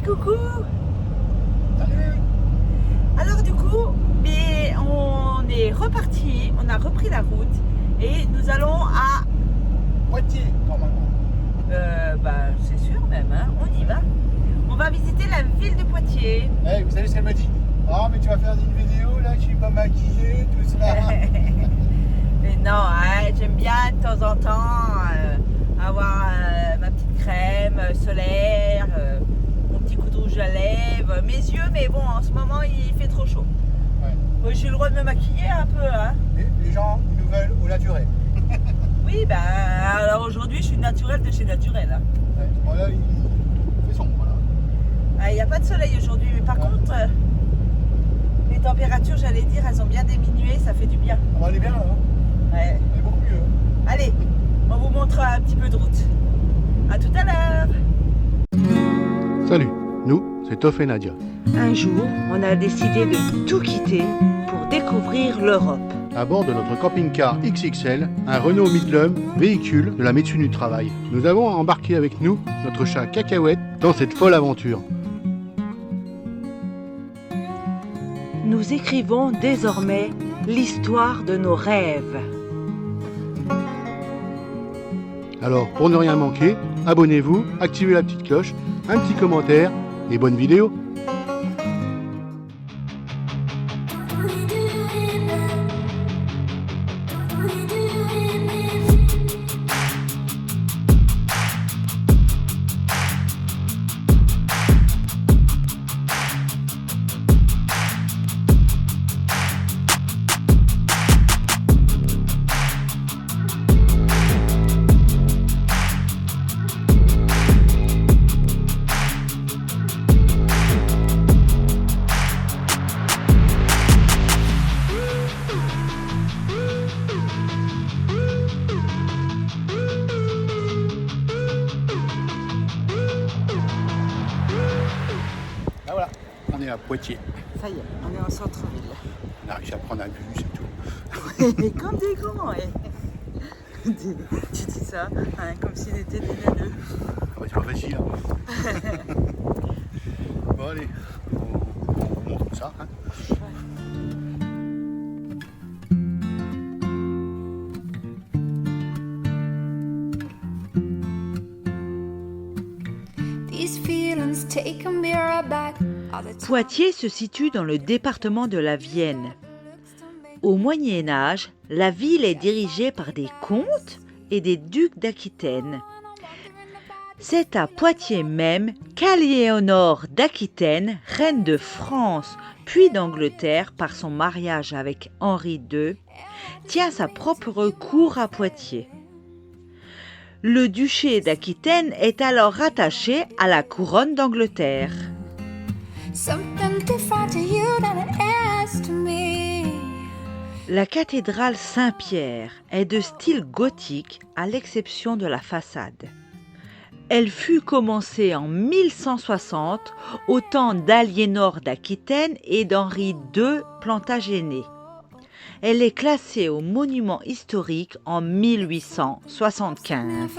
coucou. Salut. Alors du coup, on est reparti, on a repris la route et nous allons à... Poitiers, normalement. C'est sûr même, hein, on y va. On va visiter la ville de Poitiers. Vous savez ce qu'elle m'a dit? Ah, mais tu vas faire une vidéo là, je suis pas maquillée, tout ça. Mais non, j'aime bien de temps en temps avoir ma petite crème solaire, mon petit coup de rouge à lèvres, mes yeux, mais bon, en ce moment il fait trop chaud. Ouais. Moi, j'ai le droit de me maquiller un peu, hein. Les gens, ils nous veulent au naturel. Oui, alors aujourd'hui je suis naturelle de chez naturel. Hein. Ouais. Bon, là, il fait sombre, là. Il n'y a pas de soleil aujourd'hui, mais par contre, les températures, j'allais dire, elles ont bien diminué, ça fait du bien. On est bien là, hein. Ouais. On est beaucoup mieux. Allez, on vous montre un petit peu de route. À tout à l'heure. Salut, nous, c'est Toff et Nadia. Un jour, on a décidé de tout quitter pour découvrir l'Europe. À bord de notre camping-car XXL, un Renault Midlum, véhicule de la médecine du travail. Nous avons embarqué avec nous notre chat Cacahuète dans cette folle aventure. Nous écrivons désormais l'histoire de nos rêves. Alors, pour ne rien manquer, abonnez-vous, activez la petite cloche, un petit commentaire et bonne vidéo. Là, voilà, on est à Poitiers. Ça y est, on est en centre-ville. On a réussi à prendre un bus et tout. Mais comme des grands, ouais. Tu dis ça, hein, comme s'il était des neuneux. Ah bah, c'est pas facile. Hein. Bon, allez, on vous montre ça. Hein. Poitiers se situe dans le département de la Vienne. Au Moyen Âge, la ville est dirigée par des comtes et des ducs d'Aquitaine. C'est à Poitiers même qu'Aliénor d'Aquitaine, reine de France puis d'Angleterre par son mariage avec Henri II, tient sa propre cour à Poitiers. Le duché d'Aquitaine est alors rattaché à la couronne d'Angleterre. La cathédrale Saint-Pierre est de style gothique à l'exception de la façade. Elle fut commencée en 1160 au temps d'Aliénor d'Aquitaine et d'Henri II Plantagenet. Elle est classée au monument historique en 1875.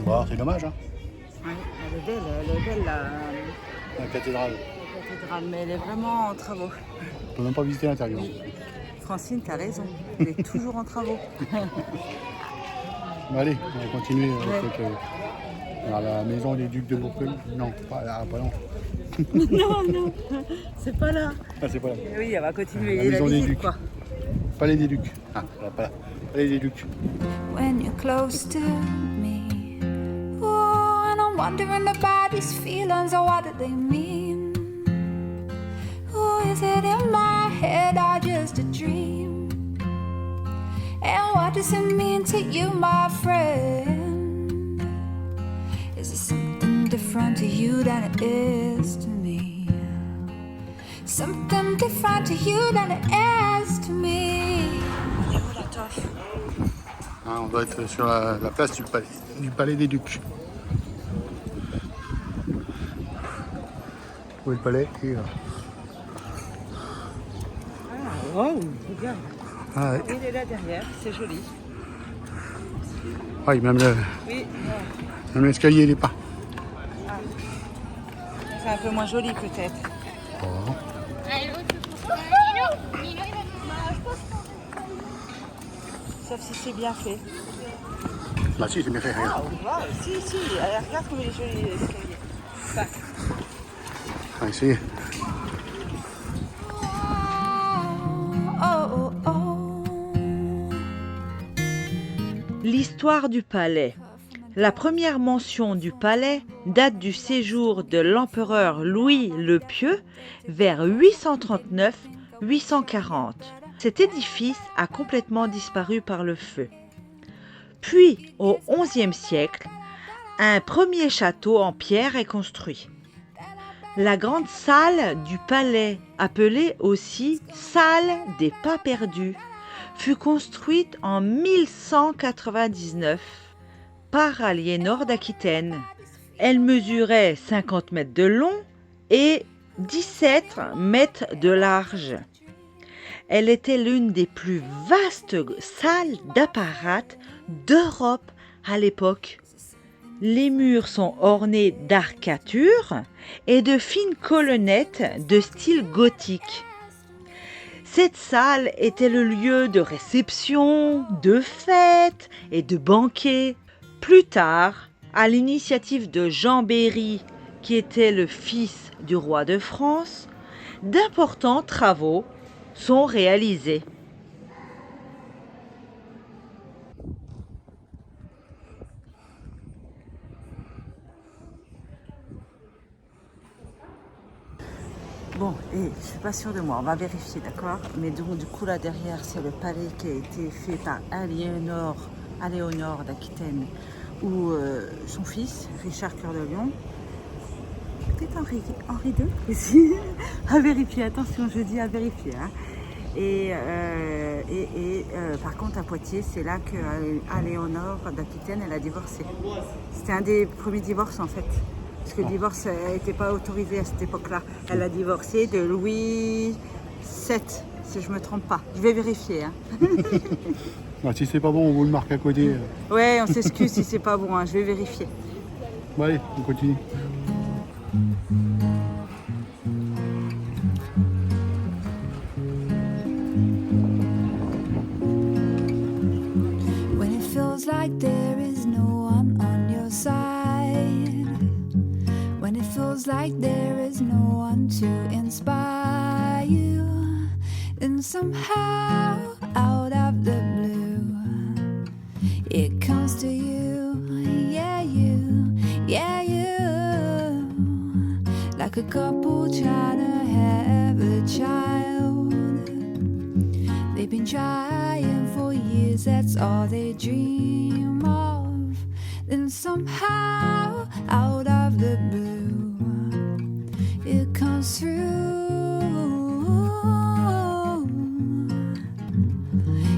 Bon, c'est dommage, hein. Oui, elle est belle La cathédrale. la cathédrale, mais elle est vraiment en travaux. On peut même pas visiter l'intérieur. Francine, t'as raison, elle est toujours en travaux. Bon, allez, on va continuer avec la maison des ducs de Bourgogne. Non, pas là, pas non. Non, c'est pas là. Ah, c'est pas là. Oui, elle va continuer La la maison des visite, ducs. quoi. Palais des ducs. Ah, là, pas là. Palais des ducs. When you're close to me, oh, and I'm wondering about these feelings, or what do they mean? Oh, is it in my head or just a dream? And what does it mean to you, my friend? Is it something different to you than it is to me? Something different to you than it is to me. Ah, on doit être sur la place du palais des ducs. Où est le palais? Et, Wow, regarde. ah, ouais. Il est là derrière, c'est joli. Oui, même Oui, l'escalier, il est pas. c'est un peu moins joli peut-être. Oh. Sauf si c'est bien fait. Bah si, c'est bien fait, regarde. Waouh, si, allez, regarde comme il est joli l'escalier. Enfin, On va essayer. Oh, oh, oh. l'histoire du palais. La première mention du palais date du séjour de l'empereur Louis le Pieux vers 839-840. Cet édifice a complètement disparu par le feu. Puis, au XIe siècle, un premier château en pierre est construit. La grande salle du palais, appelée aussi salle des pas perdus, fut construite en 1199 par Aliénor d'Aquitaine. Elle mesurait 50 mètres de long et 17 mètres de large. Elle était l'une des plus vastes salles d'apparat d'Europe à l'époque. Les murs sont ornés d'arcatures et de fines colonnettes de style gothique. Cette salle était le lieu de réception, de fêtes et de banquets. Plus tard, à l'initiative de Jean Berry, qui était le fils du roi de France, d'importants travaux sont réalisés. Bon, et je suis pas sûre de moi, on va vérifier, d'accord? Mais donc, du coup, là derrière, c'est le palais qui a été fait par Aliénor d'Aquitaine, ou son fils, Richard Cœur de Lion. Peut-être Henri II aussi. À vérifier, attention, je dis à vérifier. Hein. Et par contre, à Poitiers, c'est là que Aliénor d'Aquitaine, elle a divorcé. C'était un des premiers divorces, en fait. Parce que le divorce n'était pas autorisé à cette époque-là. Elle a divorcé de Louis VII, si je ne me trompe pas. Je vais vérifier. Hein. Bah, si c'est pas bon, on vous le marque à côté. Ouais, on s'excuse si c'est pas bon, hein. Je vais vérifier. Bon, allez, on continue. When it feels like there is no one on your side, when it feels like there is no one to inspire you, then somehow out of the blue it comes to you, yeah you, like a couple trying to have a child. They've been trying for years, that's all they dream of. Then somehow, out of the blue, it comes through.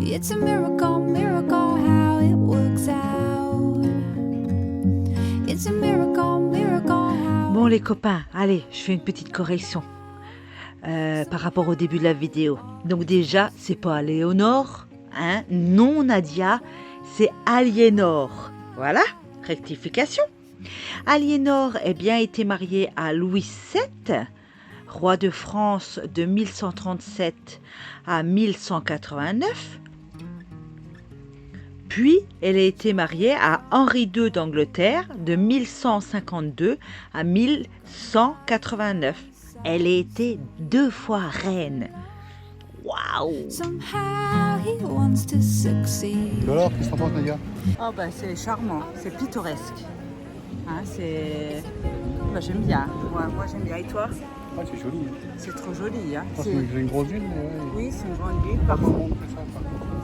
It's a miracle, miracle how it works out. It's a miracle, miracle how. Bon les copains, allez, je fais une petite correction par rapport au début de la vidéo. Donc déjà, c'est pas Léonore, hein, non Nadia, c'est Aliénor. Voilà, rectification. Aliénor a bien été mariée à Louis VII, roi de France de 1137 à 1189. Puis, elle a été mariée à Henri II d'Angleterre de 1152 à 1189. Elle a été 2 fois reine. Waouh! Somehow he wants to succeed. Alors, qu'est-ce que t'en penses, Nadia? Oh bah c'est charmant, c'est pittoresque. Hein, c'est... Bah, j'aime bien. Moi j'aime bien. Et toi? Ah, c'est joli. C'est trop joli. Hein. Je pense que j'ai une grosse ville, mais ouais. Oui, c'est une grande ville.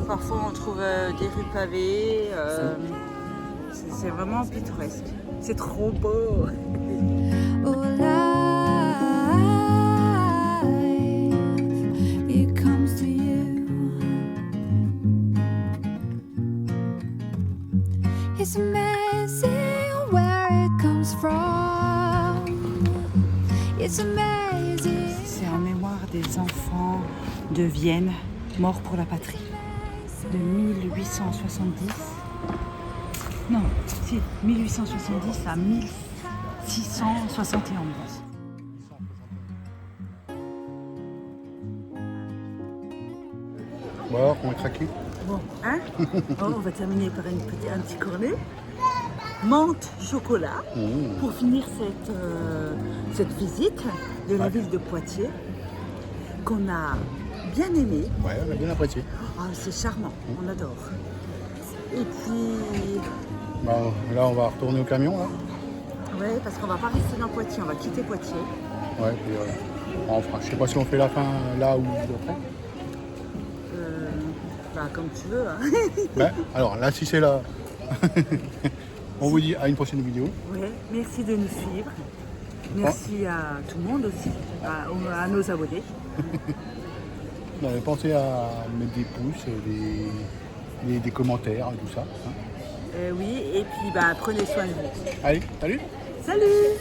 Parfois on trouve des rues pavées. C'est vraiment pittoresque. C'est trop beau. Oh, life, it comes to you. It's amazing where it comes from. It's amazing. C'est en mémoire des enfants de Vienne morts pour la patrie de 1870 Non, si, 1870 à 1671. Bon alors, on est craqué. Bon, hein? On va terminer par un petit cornet. Menthe, chocolat, pour finir cette visite de la ville de Poitiers, qu'on a bien aimée. Ouais, on a bien apprécié. Ah, c'est charmant, on adore. Et puis, Bon, là, on va retourner au camion, là. ouais, parce qu'on va pas rester dans Poitiers, on va quitter Poitiers. Ouais, puis on fera. Je sais pas si on fait la fin là ou après. Bah, comme tu veux, hein. Ben, alors là, si c'est là, on vous dit à une prochaine vidéo. Ouais, merci de nous suivre. Merci à tout le monde aussi, à nos abonnés. Pensez à mettre des pouces, des commentaires, tout ça. Hein. Oui, et puis bah, prenez soin de vous. Allez, salut! Salut!